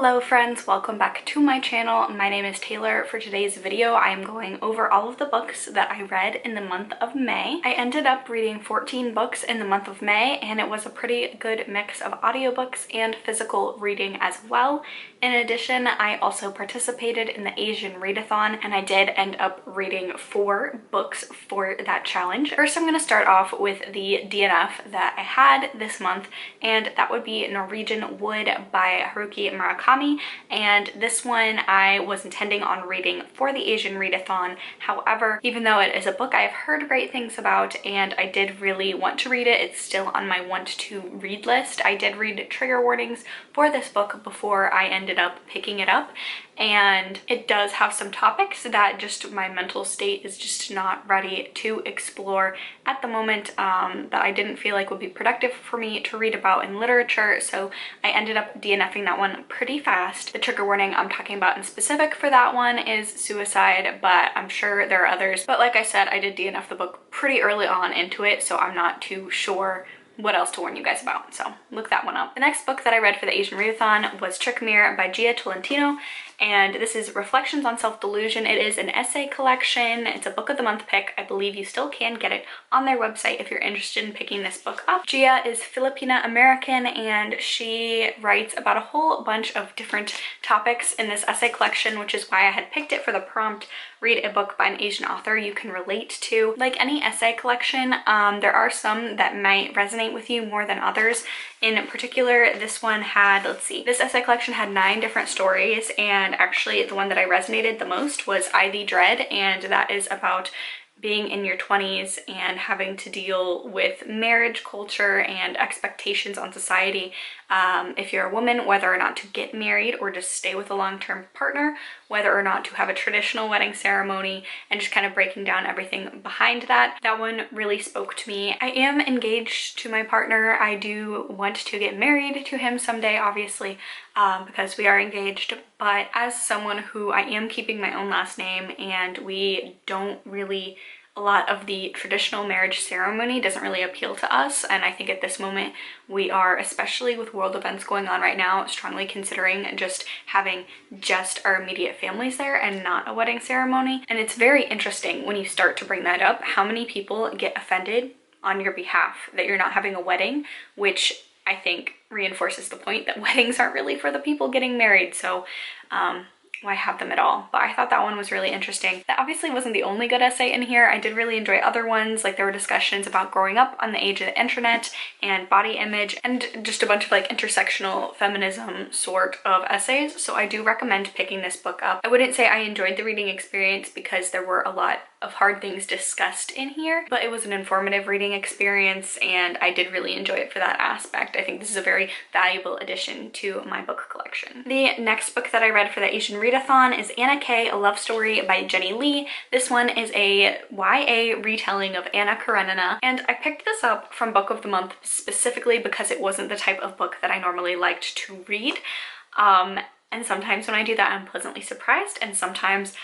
Hello friends, welcome back to my channel. My name is Taylor. For today's video, I am going over all of the books that I read in the month of May. I ended up reading 14 books in the month of May, and it was a pretty good mix of audiobooks and physical reading as well. In addition, I also participated in the Asian readathon, and I did end up reading 4 books for that challenge. First, I'm going to start off with the DNF that I had this month, and that would be Norwegian Wood by Haruki Murakami. And this one I was intending on reading for the Asian readathon. However, even though it is a book I have heard great things about and I did really want to read it, it's still on my want to read list. I did read trigger warnings for this book before I ended up picking it up, and it does have some topics that just my mental state is just not ready to explore at the moment, that I didn't feel like would be productive for me to read about in literature, so I ended up DNFing that one pretty fast. The trigger warning I'm talking about in specific for that one is suicide, but I'm sure there are others. But like I said, I did DNF the book pretty early on into it, so I'm not too sure what else to warn you guys about, so look that one up. The next book that I read for the Asian readathon was Trick Mirror by Gia Tolentino, and this is Reflections on Self-Delusion. It is an essay collection. It's a book of the month pick. I believe you still can get it on their website if you're interested in picking this book up. Gia is Filipina American, and she writes about a whole bunch of different topics in this essay collection, which is why I had picked it for the prompt. Read a book by an Asian author you can relate to. Like any essay collection, there are some that might resonate with you more than others. In particular, this one had, let's see, this essay collection had 9 different stories, and actually the one that I resonated the most was Ivy Dread, and that is about being in your 20s and having to deal with marriage culture and expectations on society. If you're a woman, whether or not to get married or just stay with a long-term partner, whether or not to have a traditional wedding ceremony, and just kind of breaking down everything behind that. That one really spoke to me. I am engaged to my partner. I do want to get married to him someday, obviously, because we are engaged. But as someone who I am keeping my own last name, and we don't really, a lot of the traditional marriage ceremony doesn't really appeal to us, and I think at this moment we are, especially with world events going on right now, strongly considering just having just our immediate families there and not a wedding ceremony. And it's very interesting when you start to bring that up, how many people get offended on your behalf that you're not having a wedding, which I think reinforces the point that weddings aren't really for the people getting married, so why have them at all? But I thought that one was really interesting. That obviously wasn't the only good essay in here. I did really enjoy other ones, like there were discussions about growing up on the age of the internet and body image, and just a bunch of like intersectional feminism sort of essays, so I do recommend picking this book up. I wouldn't say I enjoyed the reading experience because there were a lot of hard things discussed in here, but it was an informative reading experience, and I did really enjoy it for that aspect. I think this is a very valuable addition to my book collection. The next book that I read for the Asian readathon is Anna K, A Love Story by Jenny Lee. This one is a YA retelling of Anna Karenina, and I picked this up from Book of the Month specifically because it wasn't the type of book that I normally liked to read. And sometimes when I do that, I'm pleasantly surprised, and sometimes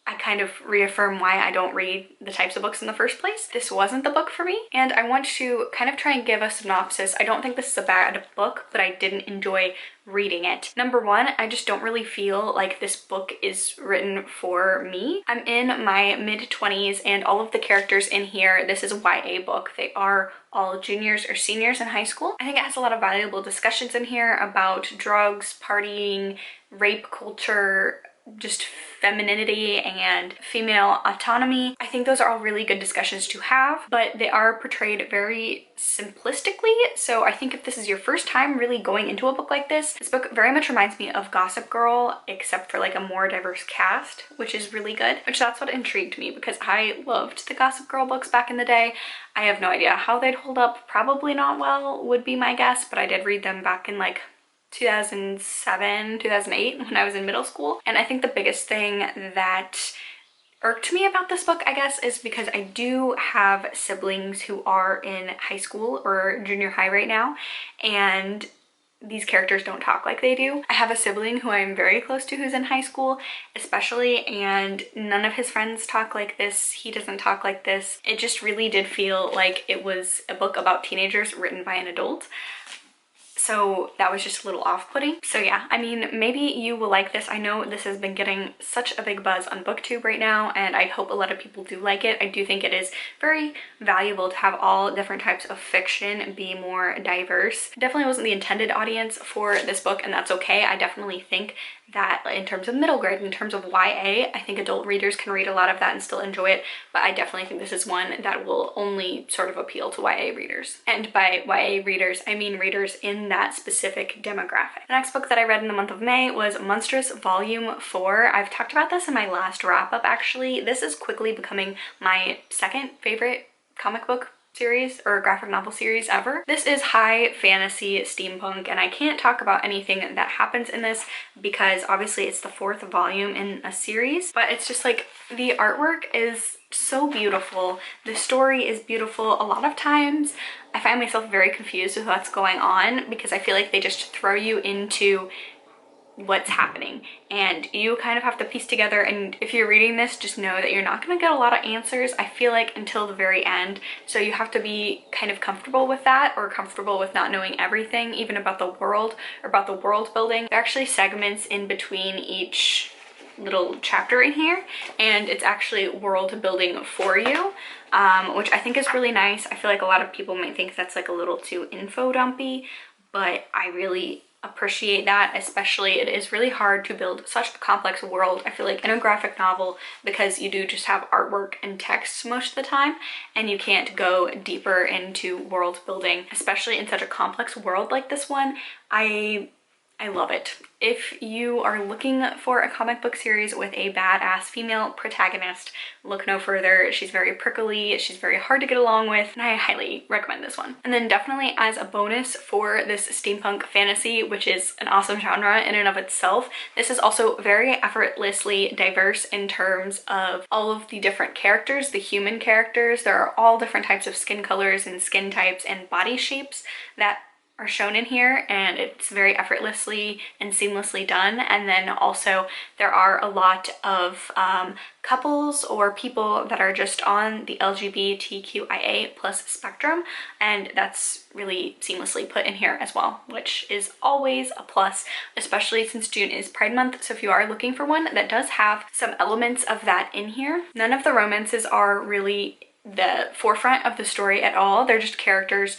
I kind of reaffirm why I don't read the types of books in the first place. This wasn't the book for me, and I want to kind of try and give a synopsis. I don't think this is a bad book, but I didn't enjoy reading it. Number one, I just don't really feel like this book is written for me. I'm in my mid-20s, and all of the characters in here, this is a YA book. They are all juniors or seniors in high school. I think it has a lot of valuable discussions in here about drugs, partying, rape culture, just femininity and female autonomy. I think those are all really good discussions to have, but they are portrayed very simplistically. So I think if this is your first time really going into a book like this book very much reminds me of Gossip Girl, except for like a more diverse cast, which is really good, which that's what intrigued me because I loved the Gossip Girl books back in the day. I have no idea how they'd hold up. Probably not well would be my guess, but I did read them back in like 2007, 2008 when I was in middle school. And I think the biggest thing that irked me about this book, I guess, is because I do have siblings who are in high school or junior high right now, and these characters don't talk like they do. I have a sibling who I'm very close to who's in high school especially, and none of his friends talk like this. He doesn't talk like this. It just really did feel like it was a book about teenagers written by an adult. so that was just a little off-putting. So yeah, I mean, maybe you will like this. I know this has been getting such a big buzz on BookTube right now, and I hope a lot of people do like it. I do think it is very valuable to have all different types of fiction be more diverse. Definitely wasn't the intended audience for this book, and that's okay. I definitely think that in terms of middle grade, in terms of YA, I think adult readers can read a lot of that and still enjoy it, but I definitely think this is one that will only sort of appeal to YA readers. And by YA readers, I mean readers in that specific demographic. The next book that I read in the month of May was Monstrous Volume 4. I've talked about this in my last wrap-up, actually. This is quickly becoming my second favorite comic book series or graphic novel series ever. This is high fantasy steampunk, and I can't talk about anything that happens in this because obviously it's the 4th volume in a series, but it's just like the artwork is so beautiful. The story is beautiful. A lot of times I find myself very confused with what's going on because I feel like they just throw you into what's happening and you kind of have to piece together, and if you're reading this, just know that you're not going to get a lot of answers, I feel like, until the very end. So you have to be kind of comfortable with that, or comfortable with not knowing everything even about the world or about the world building. There are actually segments in between each little chapter in here, and it's actually world building for you, which I think is really nice. I feel like a lot of people might think that's like a little too info dumpy, but I really appreciate that. Especially, it is really hard to build such a complex world, I feel like, in a graphic novel, because you do just have artwork and text most of the time, and you can't go deeper into world building, especially in such a complex world like this one. I love it. If you are looking for a comic book series with a badass female protagonist, look no further. She's very prickly, she's very hard to get along with, and I highly recommend this one. And then definitely as a bonus for this steampunk fantasy, which is an awesome genre in and of itself, this is also very effortlessly diverse in terms of all of the different characters, the human characters. There are all different types of skin colors and skin types and body shapes that are shown in here, and it's very effortlessly and seamlessly done. And then also there are a lot of couples or people that are just on the LGBTQIA plus spectrum, and that's really seamlessly put in here as well, which is always a plus, especially since June is Pride Month. So if you are looking for one that does have some elements of that in here, none of the romances are really the forefront of the story at all. They're just characters.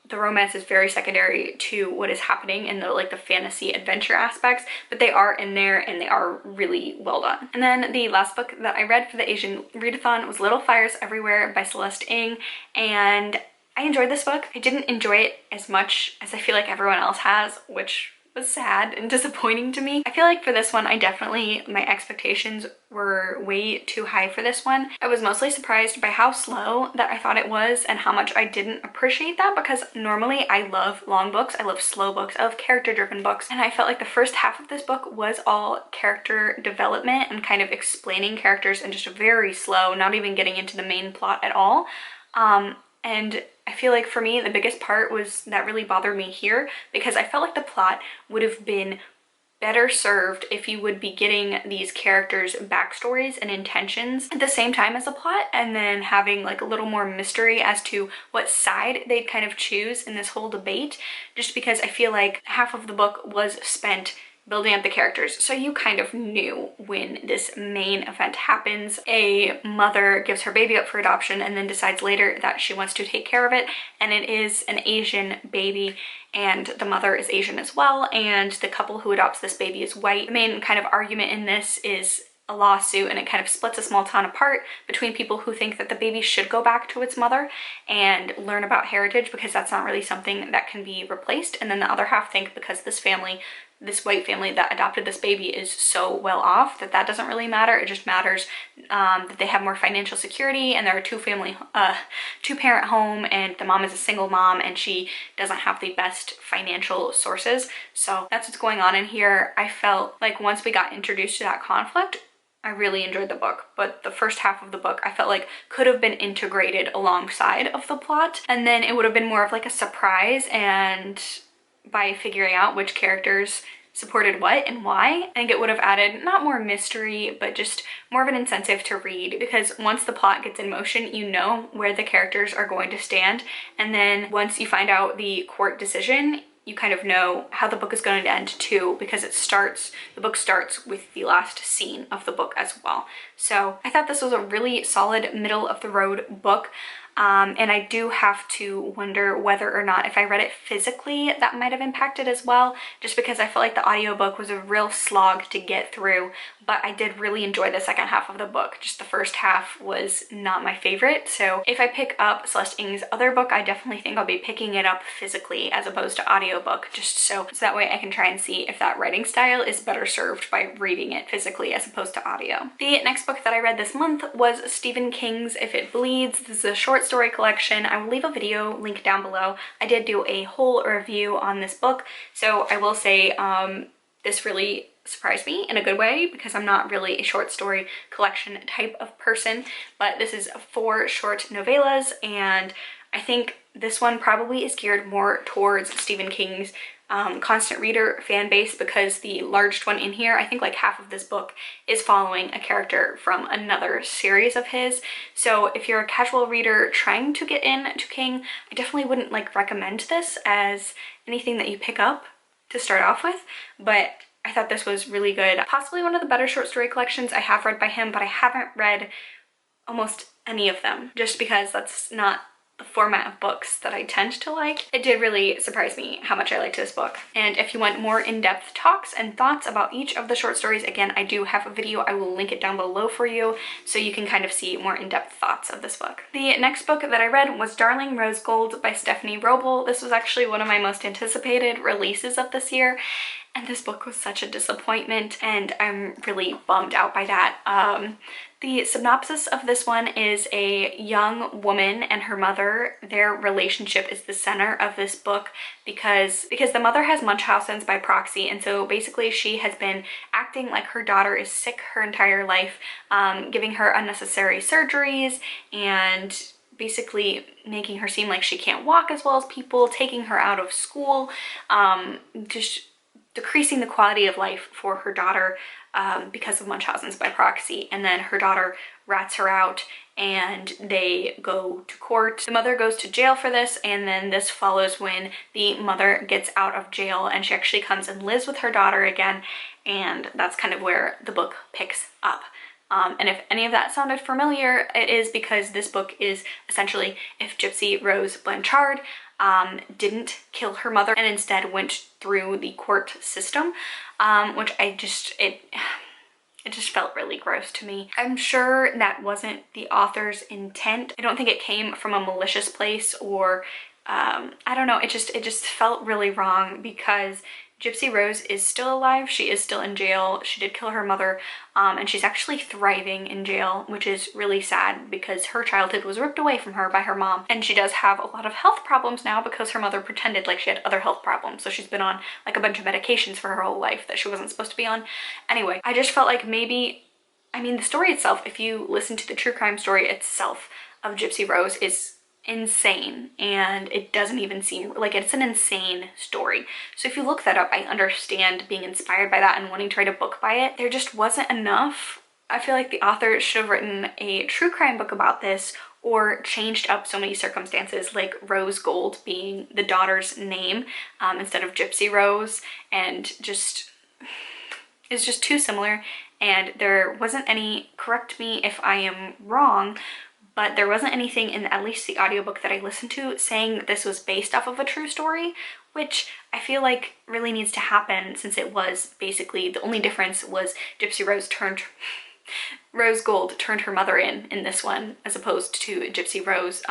The romance is very secondary to what is happening in the fantasy adventure aspects, but they are in there and they are really well done. And then the last book that I read for the Asian readathon was Little Fires Everywhere by Celeste Ng, and I enjoyed this book. I didn't enjoy it as much as I feel like everyone else has, which was sad and disappointing to me. I feel like for this one, my expectations were way too high for this one. I was mostly surprised by how slow that I thought it was and how much I didn't appreciate that, because normally I love long books, I love slow books, I love character-driven books, and I felt like the first half of this book was all character development and kind of explaining characters and just very slow, not even getting into the main plot at all. And I feel like for me, the biggest part was that really bothered me here, because I felt like the plot would have been better served if you would be getting these characters' backstories and intentions at the same time as the plot, and then having like a little more mystery as to what side they'd kind of choose in this whole debate, just because I feel like half of the book was spent building up the characters, so you kind of knew when this main event happens. A mother gives her baby up for adoption and then decides later that she wants to take care of it, and it is an Asian baby, and the mother is Asian as well, and the couple who adopts this baby is white. The main kind of argument in this is a lawsuit, and it kind of splits a small town apart between people who think that the baby should go back to its mother and learn about heritage, because that's not really something that can be replaced, and then the other half think because this white family that adopted this baby is so well off that doesn't really matter. It just matters that they have more financial security, and they're a two-parent home, and the mom is a single mom and she doesn't have the best financial sources. So that's what's going on in here. I felt like once we got introduced to that conflict, I really enjoyed the book, but the first half of the book I felt like could have been integrated alongside of the plot, and then it would have been more of like a surprise, and by figuring out which characters supported what and why, I think it would have added not more mystery, but just more of an incentive to read, because once the plot gets in motion, you know where the characters are going to stand, and then once you find out the court decision, you kind of know how the book is going to end too, because the book starts with the last scene of the book as well. So I thought this was a really solid middle of the road book. And I do have to wonder whether or not if I read it physically that might have impacted as well, just because I felt like the audiobook was a real slog to get through, but I did really enjoy the second half of the book. Just the first half was not my favorite. So if I pick up Celeste Ng's other book, I definitely think I'll be picking it up physically as opposed to audiobook, just so that way I can try and see if that writing style is better served by reading it physically as opposed to audio. The next book that I read this month was Stephen King's If It Bleeds. This is a short story collection. I will leave a video link down below. I did do a whole review on this book, so I will say this really surprised me in a good way, because I'm not really a short story collection type of person, but this is 4 short novellas, and I think this one probably is geared more towards Stephen King's constant reader fan base, because the largest one in here, I think like half of this book is following a character from another series of his. So if you're a casual reader trying to get into King, I definitely wouldn't like recommend this as anything that you pick up to start off with, but I thought this was really good. Possibly one of the better short story collections I have read by him, but I haven't read almost any of them just because that's not the format of books that I tend to like. It did really surprise me how much I liked this book. And if you want more in-depth talks and thoughts about each of the short stories, again, I do have a video. I will link it down below for you so you can kind of see more in-depth thoughts of this book. The next book that I read was Darling Rose Gold by Stephanie Roble. This was actually one of my most anticipated releases of this year, and this book was such a disappointment, and I'm really bummed out by that. The synopsis of this one is a young woman and her mother. Their relationship is the center of this book because the mother has Munchausen's by proxy, and so basically she has been acting like her daughter is sick her entire life, giving her unnecessary surgeries and basically making her seem like she can't walk as well as people, taking her out of school, just decreasing the quality of life for her daughter because of Munchausen's by proxy. And then her daughter rats her out and they go to court. The mother goes to jail for this, and then this follows when the mother gets out of jail and she actually comes and lives with her daughter again, and that's kind of where the book picks up. And if any of that sounded familiar, it is because this book is essentially if Gypsy Rose Blanchard didn't kill her mother and instead went through the court system, which it just felt really gross to me. I'm sure that wasn't the author's intent. I don't think it came from a malicious place, or I don't know, it just felt really wrong because Gypsy Rose is still alive. She is still in jail. She did kill her mother, and she's actually thriving in jail, which is really sad because her childhood was ripped away from her by her mom. And she does have a lot of health problems now because her mother pretended like she had other health problems. So she's been on like a bunch of medications for her whole life that she wasn't supposed to be on. Anyway, I just felt like maybe, I mean, the story itself, if you listen to the true crime story itself of Gypsy Rose, is insane, and it doesn't even seem like it's an insane story. So if you look that up, I understand being inspired by that and wanting to write a book by it. There just wasn't enough. I feel like the author should have written a true crime book about this, or changed up so many circumstances, like Rose Gold being the daughter's name instead of Gypsy Rose, and just it's just too similar. And there wasn't any, correct me if I am wrong, but there wasn't anything in at least the audiobook that I listened to saying that this was based off of a true story, which I feel like really needs to happen, since it was basically, the only difference was Gypsy Rose Gold turned her mother in this one, as opposed to Gypsy Rose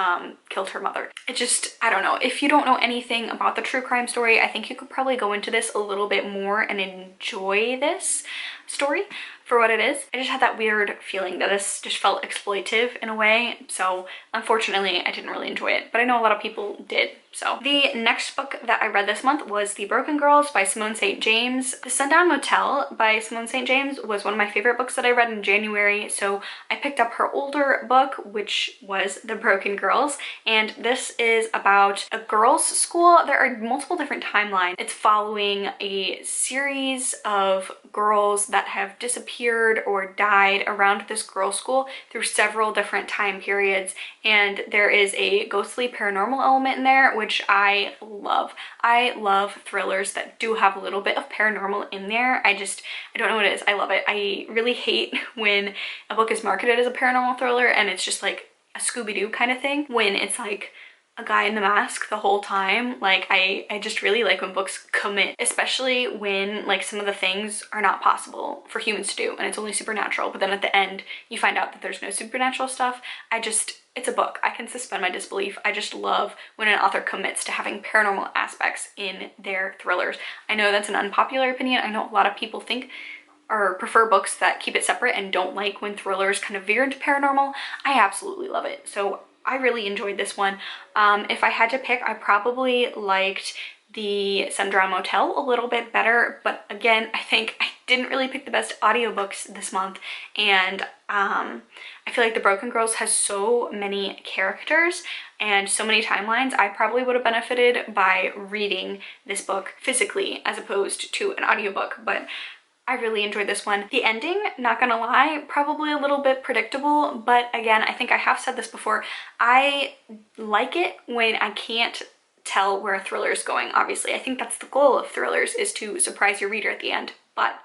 killed her mother. It just, I don't know. If you don't know anything about the true crime story, I think you could probably go into this a little bit more and enjoy this story for what it is. I just had that weird feeling that this just felt exploitive in a way, so unfortunately I didn't really enjoy it, but I know a lot of people did. So the next book that I read this month was The Broken Girls by Simone St. James. The Sundown Motel by Simone St. James was one of my favorite books that I read in January, so I picked up her older book, which was The Broken Girls, and this is about a girls' school. There are multiple different timelines. It's following a series of girls that have disappeared disappeared or died around this girls' school through several different time periods, and there is a ghostly paranormal element in there, which I love. I love thrillers that do have a little bit of paranormal in there. I don't know what it is. I love it. I really hate when a book is marketed as a paranormal thriller and it's just like a Scooby-Doo kind of thing, when it's like a guy in the mask the whole time. Like I just really like when books commit, especially when like some of the things are not possible for humans to do and it's only supernatural, but then at the end you find out that there's no supernatural stuff. It's a book. I can suspend my disbelief. I just love when an author commits to having paranormal aspects in their thrillers. I know that's an unpopular opinion. I know a lot of people think or prefer books that keep it separate and don't like when thrillers kind of veer into paranormal. I absolutely love it. So I really enjoyed this one. If I had to pick, I probably liked the Sundra Motel a little bit better, but again, I think I didn't really pick the best audiobooks this month, and I feel like The Broken Girls has so many characters and so many timelines. I probably would have benefited by reading this book physically as opposed to an audiobook, but I really enjoyed this one. The ending, not gonna lie, probably a little bit predictable, but again, I think I have said this before, I like it when I can't tell where a thriller is going, obviously. I think that's the goal of thrillers, is to surprise your reader at the end, but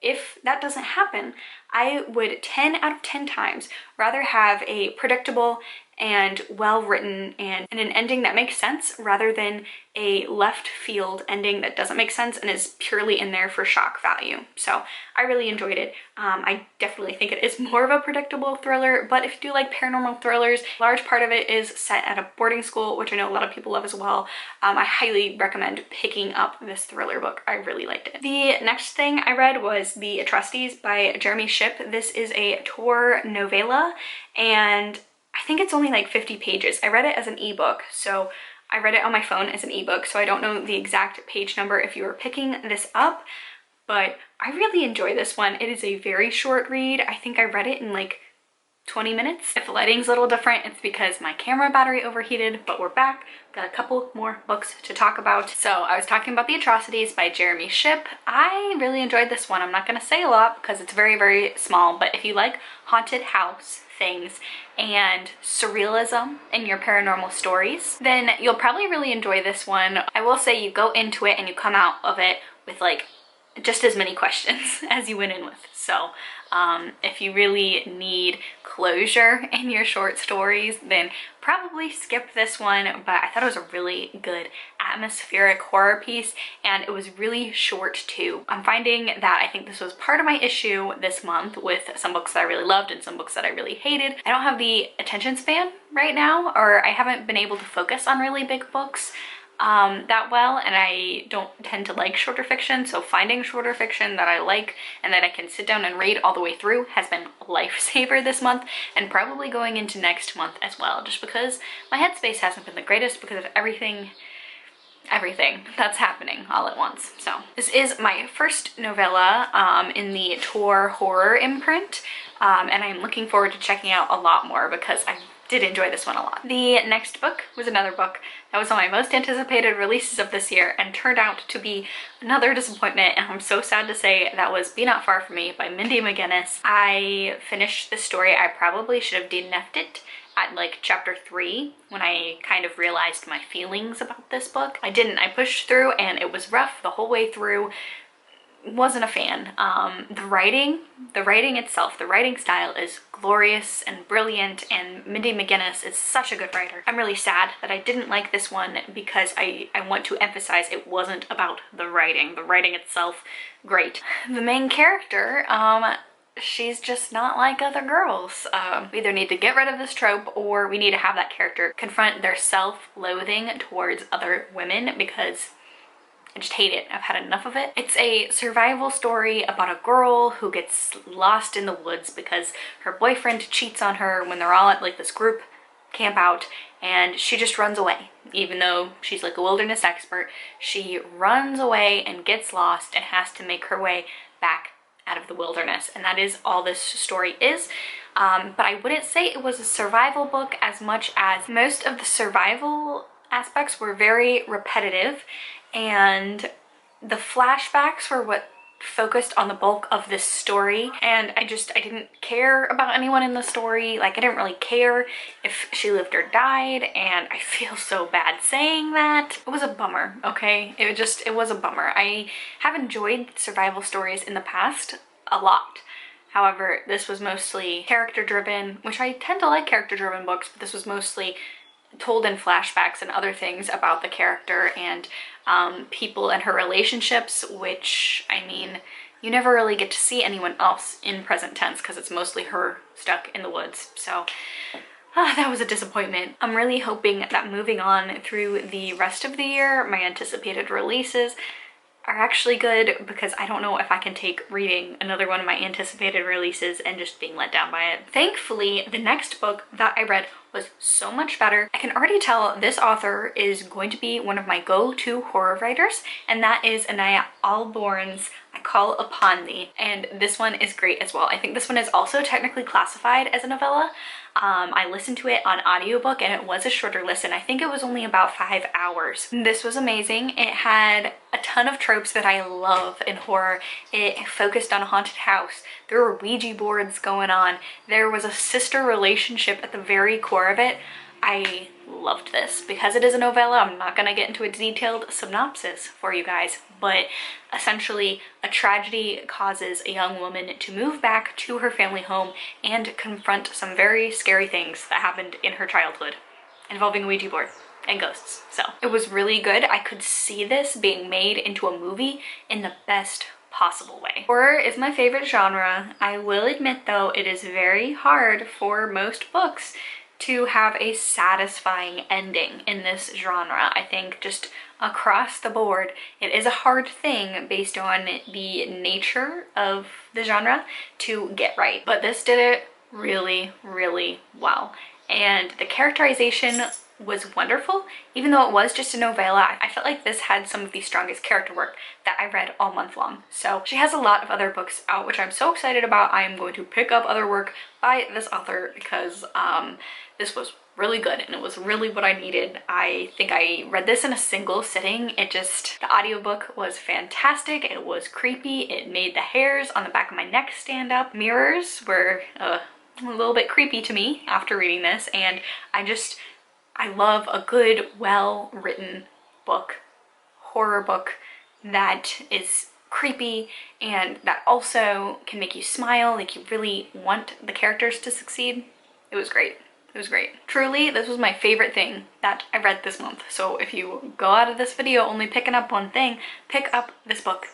if that doesn't happen, I would 10 out of 10 times rather have a predictable and well-written and an ending that makes sense rather than a left field ending that doesn't make sense and is purely in there for shock value. So I really enjoyed it. I definitely think it is more of a predictable thriller, but if you do like paranormal thrillers, a large part of it is set at a boarding school, which I know a lot of people love as well. I highly recommend picking up this thriller book. I really liked it. The next thing I read was The Trustees by Jeremy Shipp. This is a tour novella, and I think it's only like 50 pages. I read it as an ebook, so I read it on my phone as an ebook, so I don't know the exact page number if you were picking this up, but I really enjoy this one. It is a very short read. I think I read it in like 20 minutes. If the lighting's a little different, it's because my camera battery overheated, but we're back. Got a couple more books to talk about. So I was talking about The Atrocities by Jeremy Shipp. I really enjoyed this one. I'm not gonna say a lot because it's very, very small, but if you like haunted house things and surrealism in your paranormal stories, then you'll probably really enjoy this one. I will say you go into it and you come out of it with like just as many questions as you went in with. So if you really need closure in your short stories, then probably skip this one, but I thought it was a really good atmospheric horror piece, and it was really short too. I'm finding that I think this was part of my issue this month with some books that I really loved and some books that I really hated. I don't have the attention span right now, or I haven't been able to focus on really big books that well, and I don't tend to like shorter fiction, so finding shorter fiction that I like and that I can sit down and read all the way through has been a lifesaver this month, and probably going into next month as well, just because my headspace hasn't been the greatest because of everything that's happening all at once. So this is my first novella in the Tor horror imprint, and I'm looking forward to checking out a lot more because I did enjoy this one a lot. The next book was another book that was on my most anticipated releases of this year and turned out to be another disappointment, and I'm so sad to say that was Be Not Far From Me by Mindy McGinnis. I finished this story. I probably should have DNF'd it at like chapter 3 when I kind of realized my feelings about this book. I didn't. I pushed through and it was rough the whole way through. Wasn't a fan. The writing itself, the writing style is glorious and brilliant, and Mindy McGinnis is such a good writer. I'm really sad that I didn't like this one because I want to emphasize it wasn't about the writing. The writing itself, great. The main character, she's just not like other girls. We either need to get rid of this trope, or we need to have that character confront their self-loathing towards other women, because I just hate it. I've had enough of it. It's a survival story about a girl who gets lost in the woods because her boyfriend cheats on her when they're all at like this group camp out, and she just runs away. Even though she's like a wilderness expert, she runs away and gets lost and has to make her way back out of the wilderness, and that is all this story is. But I wouldn't say it was a survival book as much as most of the survival aspects were very repetitive, and the flashbacks were what focused on the bulk of this story, and I didn't care about anyone in the story. Like, I didn't really care if she lived or died, and I feel so bad saying that. It was a bummer, okay? It was a bummer. I have enjoyed survival stories in the past a lot. However, this was mostly character driven, which I tend to like character driven books, but this was mostly told in flashbacks and other things about the character and people and her relationships, which, I mean, you never really get to see anyone else in present tense because it's mostly her stuck in the woods. So that was a disappointment. I'm really hoping that moving on through the rest of the year, my anticipated releases are actually good, because I don't know if I can take reading another one of my anticipated releases and just being let down by it. Thankfully, the next book that I read was so much better. I can already tell this author is going to be one of my go-to horror writers, and that is Anaya Alborn's I Call Upon Thee, and this one is great as well. I think this one is also technically classified as a novella. I listened to it on audiobook, and it was a shorter listen. I think it was only about 5 hours. This was amazing. It had a ton of tropes that I love in horror. It focused on a haunted house. There were Ouija boards going on. There was a sister relationship at the very core of it. I loved this. Because it is a novella, I'm not gonna get into a detailed synopsis for you guys, but essentially a tragedy causes a young woman to move back to her family home and confront some very scary things that happened in her childhood involving a Ouija board and ghosts. So it was really good. I could see this being made into a movie in the best possible way. Horror is my favorite genre. I will admit though, it is very hard for most books to have a satisfying ending in this genre. I think just across the board, it is a hard thing based on the nature of the genre to get right. But this did it really, really well. And the characterization was wonderful. Even though it was just a novella, I felt like this had some of the strongest character work that I read all month long. So she has a lot of other books out, which I'm so excited about. I am going to pick up other work by this author because this was really good and it was really what I needed. I think I read this in a single sitting. The audiobook was fantastic. It was creepy. It made the hairs on the back of my neck stand up. Mirrors were a little bit creepy to me after reading this, and I love a good, well-written book, horror book that is creepy and that also can make you smile, like you really want the characters to succeed. It was great. It was great. Truly, this was my favorite thing that I read this month. So if you go out of this video only picking up one thing, pick up this book.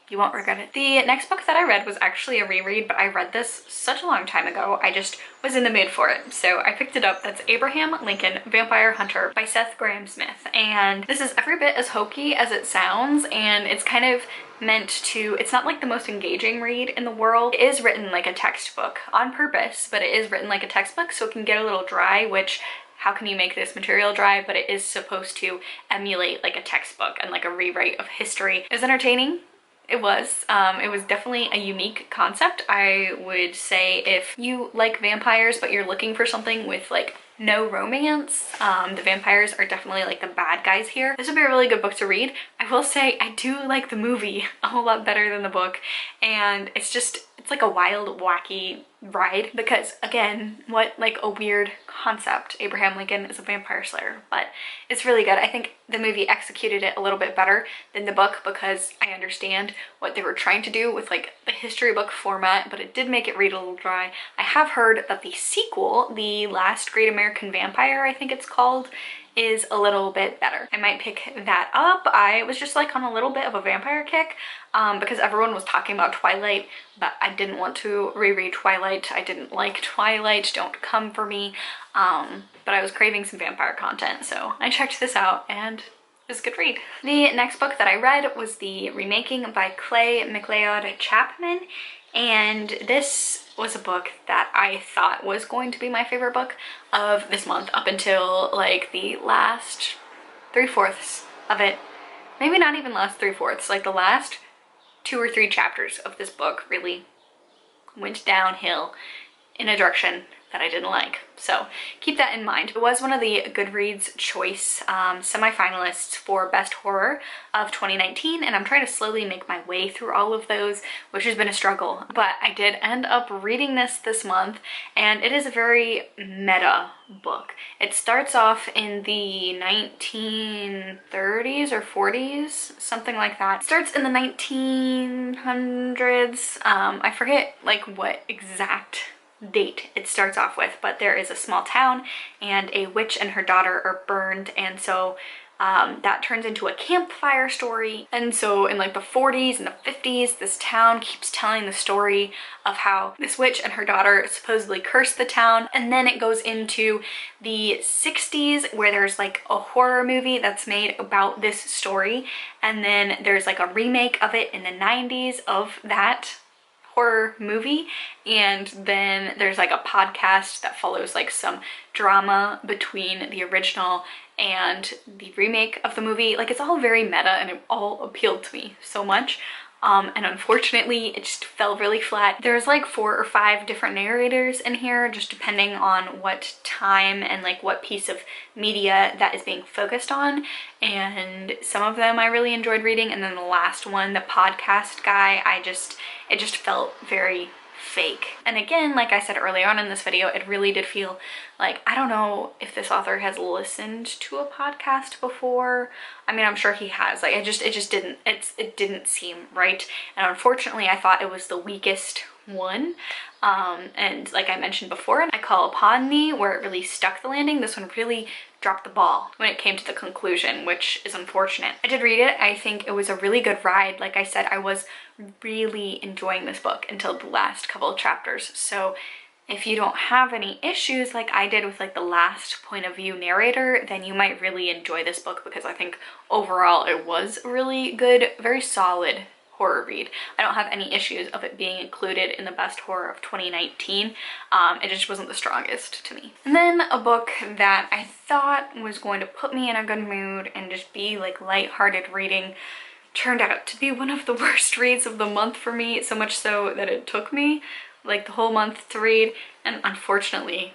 You won't regret it. The next book that I read was actually a reread, but I read this such a long time ago. I just was in the mood for it. So I picked it up. That's Abraham Lincoln, Vampire Hunter by Seth Grahame-Smith. And this is every bit as hokey as it sounds, and it's kind of meant to, it's not like the most engaging read in the world. It is written like a textbook on purpose, but it is written like a textbook, so it can get a little dry, which how can you make this material dry? But it is supposed to emulate like a textbook and like a rewrite of history. It was entertaining. It was definitely a unique concept. I would say if you like vampires but you're looking for something with like no romance, the vampires are definitely like the bad guys here. This would be a really good book to read. I will say I do like the movie a whole lot better than the book, and it's like a wild, wacky ride because, again, what like a weird concept. Abraham Lincoln is a vampire slayer, but it's really good. I think the movie executed it a little bit better than the book because I understand what they were trying to do with like the history book format, but it did make it read a little dry. I have heard that the sequel, The Last Great American Vampire, I think it's called, is a little bit better. I might pick that up. I was just like on a little bit of a vampire kick because everyone was talking about Twilight, but I didn't want to reread Twilight. I didn't like Twilight, don't come for me. But I was craving some vampire content, so I checked this out and it was a good read. The next book that I read was the Remaking by Clay McLeod Chapman, and this was a book that I thought was going to be my favorite book of this month up until like the last 3/4 of it. Maybe not even last 3/4, like the last 2 or 3 chapters of this book really went downhill in a direction that I didn't like. So keep that in mind. It was one of the Goodreads choice semi-finalists for Best Horror of 2019, and I'm trying to slowly make my way through all of those, which has been a struggle. But I did end up reading this month, and it is a very meta book. It starts off in the 1930s or 40s, something like that. It starts in the 1900s. I forget like what exact date it starts off with, but there is a small town and a witch and her daughter are burned, and so that turns into a campfire story. And so in like the 40s and the 50s, this town keeps telling the story of how this witch and her daughter supposedly cursed the town. And then it goes into the 60s where there's like a horror movie that's made about this story, and then there's like a remake of it in the 90s of that horror movie, and then there's like a podcast that follows like some drama between the original and the remake of the movie. Like, it's all very meta and it all appealed to me so much. And unfortunately it just fell really flat. There's like 4 or 5 different narrators in here, just depending on what time and like what piece of media that is being focused on. And some of them I really enjoyed reading, and then the last one, the podcast guy, it just felt very fake. And again, like I said earlier on in this video, it really did feel like, I don't know if this author has listened to a podcast before. I mean, I'm sure he has. Like, it didn't seem right. And unfortunately, I thought it was the weakest one. And like I mentioned before, I Call Upon Thee, where it really stuck the landing, this one really dropped the ball when it came to the conclusion, which is unfortunate. I did read it. I think it was a really good ride. Like I said, I was really enjoying this book until the last couple of chapters. So if you don't have any issues like I did with like the last point of view narrator, then you might really enjoy this book, because I think overall it was a really good, very solid horror read. I don't have any issues of it being included in the best horror of 2019. It just wasn't the strongest to me. And then a book that I thought was going to put me in a good mood and just be like lighthearted reading turned out to be one of the worst reads of the month for me, so much so that it took me like the whole month to read. And unfortunately,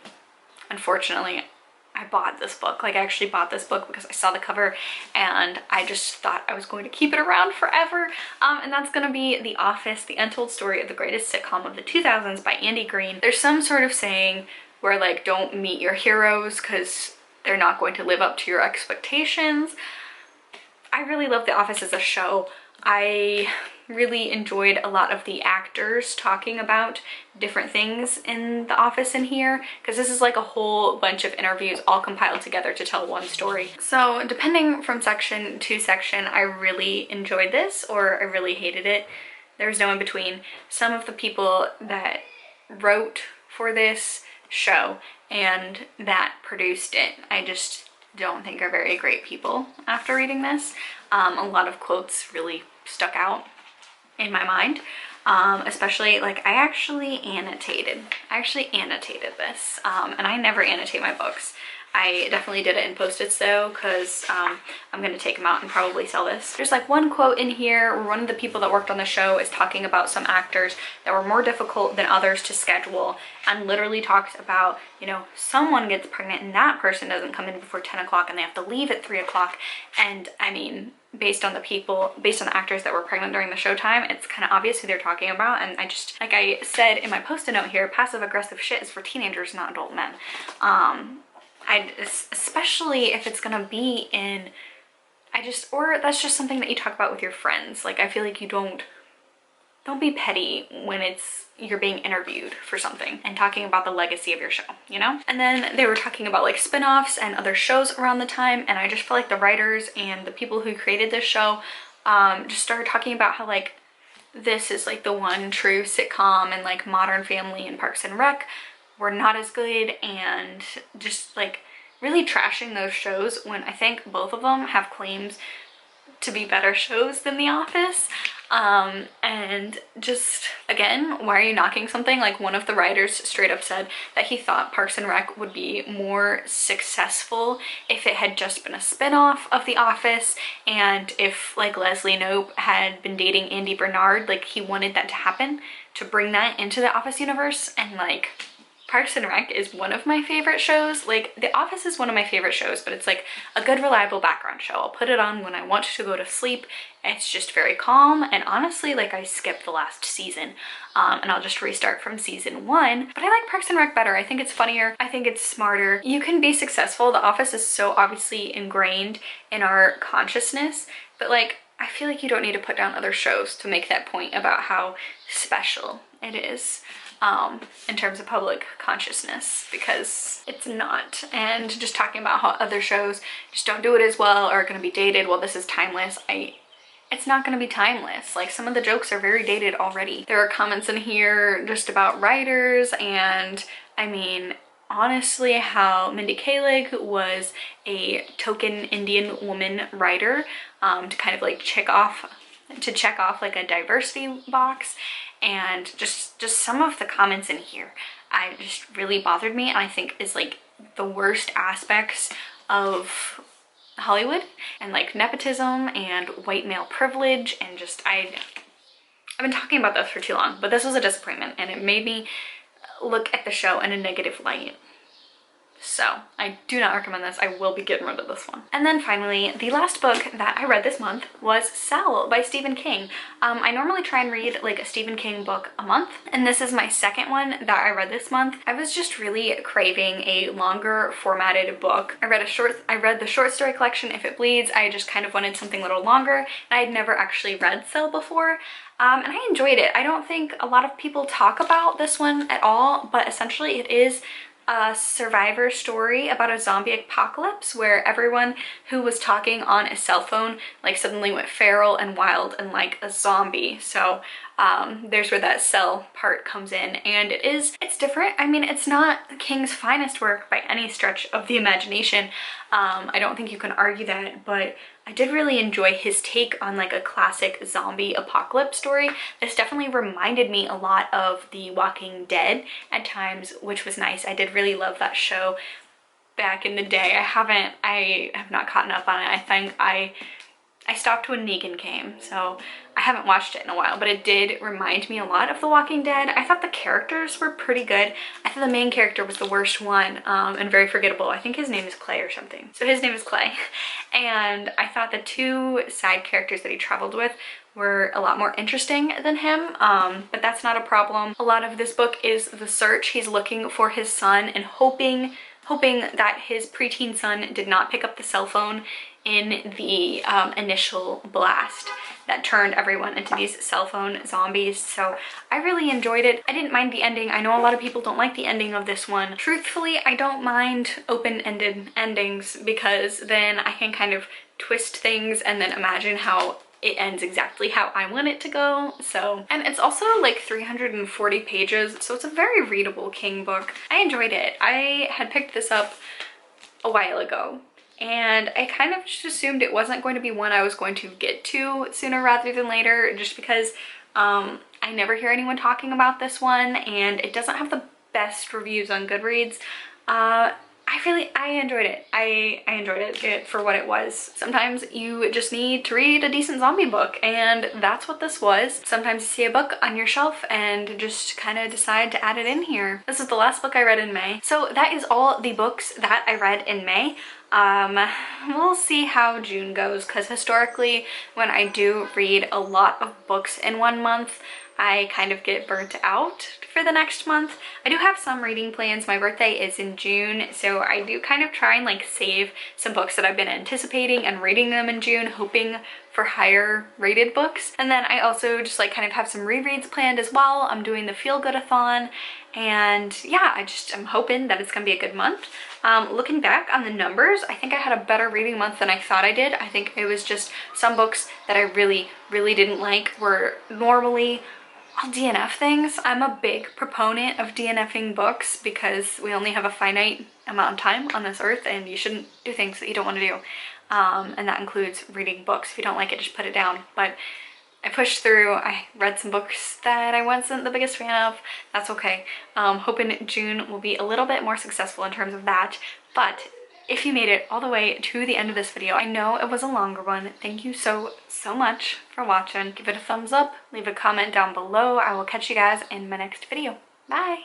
I bought this book. Like, I actually bought this book because I saw the cover and I just thought I was going to keep it around forever. And that's gonna be The Office, The Untold Story of the Greatest Sitcom of the 2000s by Andy Green. There's some sort of saying where like, don't meet your heroes because they're not going to live up to your expectations. I really love The Office as a show. I really enjoyed a lot of the actors talking about different things in The Office in here, because this is like a whole bunch of interviews all compiled together to tell one story. So depending from section to section, I really enjoyed this or I really hated it. There's no in between. Some of the people that wrote for this show and that produced it, I just don't think are very great people after reading this. A lot of quotes really stuck out in my mind, especially like I actually annotated this, and I never annotate my books. I definitely did it in Post-its though, because I'm gonna take them out and probably sell this. There's like one quote in here where one of the people that worked on the show is talking about some actors that were more difficult than others to schedule, and literally talks about, you know, someone gets pregnant and that person doesn't come in before 10 o'clock and they have to leave at 3 o'clock. And I mean, based on the actors that were pregnant during the showtime, it's kind of obvious who they're talking about. And I just, like I said in my Post-it note here, passive aggressive shit is for teenagers, not adult men. Especially if it's gonna be in, or that's just something that you talk about with your friends. Like, I feel like you don't be petty when you're being interviewed for something and talking about the legacy of your show, you know? And then they were talking about like spin-offs and other shows around the time, and I just feel like the writers and the people who created this show just started talking about how like this is like the one true sitcom, and like Modern Family and Parks and Rec were not as good, and just like really trashing those shows when I think both of them have claims to be better shows than The Office. And just, again, why are you knocking something? Like, one of the writers straight up said that he thought Parks and Rec would be more successful if it had just been a spin-off of The Office, and if like Leslie Knope had been dating Andy Bernard, like he wanted that to happen to bring that into the Office universe. And like, Parks and Rec is one of my favorite shows. Like, The Office is one of my favorite shows, but it's like a good, reliable background show. I'll put it on when I want to go to sleep. It's just very calm, and honestly, like, I skipped the last season, and I'll just restart from season 1. But I like Parks and Rec better. I think it's funnier. I think it's smarter. You can be successful. The Office is so obviously ingrained in our consciousness, but like, I feel like you don't need to put down other shows to make that point about how special it is in terms of public consciousness, because it's not. And just talking about how other shows just don't do it as well or are going to be dated, well, this is timeless. It's not going to be timeless. Like, some of the jokes are very dated already. There are comments in here just about writers, and I mean, honestly, how Mindy Kaling was a token Indian woman writer to kind of like check off like a diversity box, and just some of the comments in here I just really bothered me, and I think is like the worst aspects of Hollywood, and like nepotism and white male privilege, and just I've been talking about this for too long, but this was a disappointment and it made me look at the show in a negative light. So I do not recommend this. I will be getting rid of this one. And then finally, the last book that I read this month was Cell by Stephen King. I normally try and read like a Stephen King book a month, and this is my second one that I read this month. I was just really craving a longer formatted book. I read the short story collection, If It Bleeds. I just kind of wanted something a little longer, and I had never actually read Cell before. And I enjoyed it. I don't think a lot of people talk about this one at all, but essentially it is a survivor story about a zombie apocalypse where everyone who was talking on a cell phone like suddenly went feral and wild and like a zombie. So there's where that cell part comes in, and it's different. I mean, it's not King's finest work by any stretch of the imagination. I don't think you can argue that, but I did really enjoy his take on like a classic zombie apocalypse story. This definitely reminded me a lot of The Walking Dead at times, which was nice. I did really love that show back in the day. I have not caught up on it. I think I stopped when Negan came, so I haven't watched it in a while, but it did remind me a lot of The Walking Dead. I thought the characters were pretty good. I thought the main character was the worst one, and very forgettable. I think his name is Clay or something. So his name is Clay. And I thought the two side characters that he traveled with were a lot more interesting than him, but that's not a problem. A lot of this book is the search. He's looking for his son and hoping that his preteen son did not pick up the cell phone in the initial blast that turned everyone into these cell phone zombies. So I really enjoyed it. I didn't mind the ending. I know a lot of people don't like the ending of this one. Truthfully, I don't mind open-ended endings, because then I can kind of twist things and then imagine how it ends exactly how I want it to go. So, and it's also like 340 pages, so it's a very readable King book. I enjoyed it. I had picked this up a while ago, and I kind of just assumed it wasn't going to be one I was going to get to sooner rather than later, just because I never hear anyone talking about this one, and it doesn't have the best reviews on Goodreads. I enjoyed it. I enjoyed it for what it was. Sometimes you just need to read a decent zombie book, and that's what this was. Sometimes you see a book on your shelf and just kind of decide to add it in here. This is the last book I read in May. So that is all the books that I read in May. We'll see how June goes, because historically when I do read a lot of books in one month, I kind of get burnt out for the next month. I do have some reading plans. My birthday is in June, so I do kind of try and like save some books that I've been anticipating and reading them in June, hoping for higher rated books. And then I also just like kind of have some rereads planned as well. I'm doing the Feel Good-a-thon, and yeah, I'm hoping that it's gonna be a good month. Looking back on the numbers, I think I had a better reading month than I thought I did. I think it was just some books that I really didn't like were normally all DNF things. I'm a big proponent of DNFing books because we only have a finite amount of time on this earth, and you shouldn't do things that you don't want to do. And that includes reading books. If you don't like it, just put it down. But I pushed through. I read some books that I wasn't the biggest fan of. That's okay. Hoping June will be a little bit more successful in terms of that. But if you made it all the way to the end of this video, I know it was a longer one. Thank you so much for watching. Give it a thumbs up, leave a comment down below. I will catch you guys in my next video. Bye!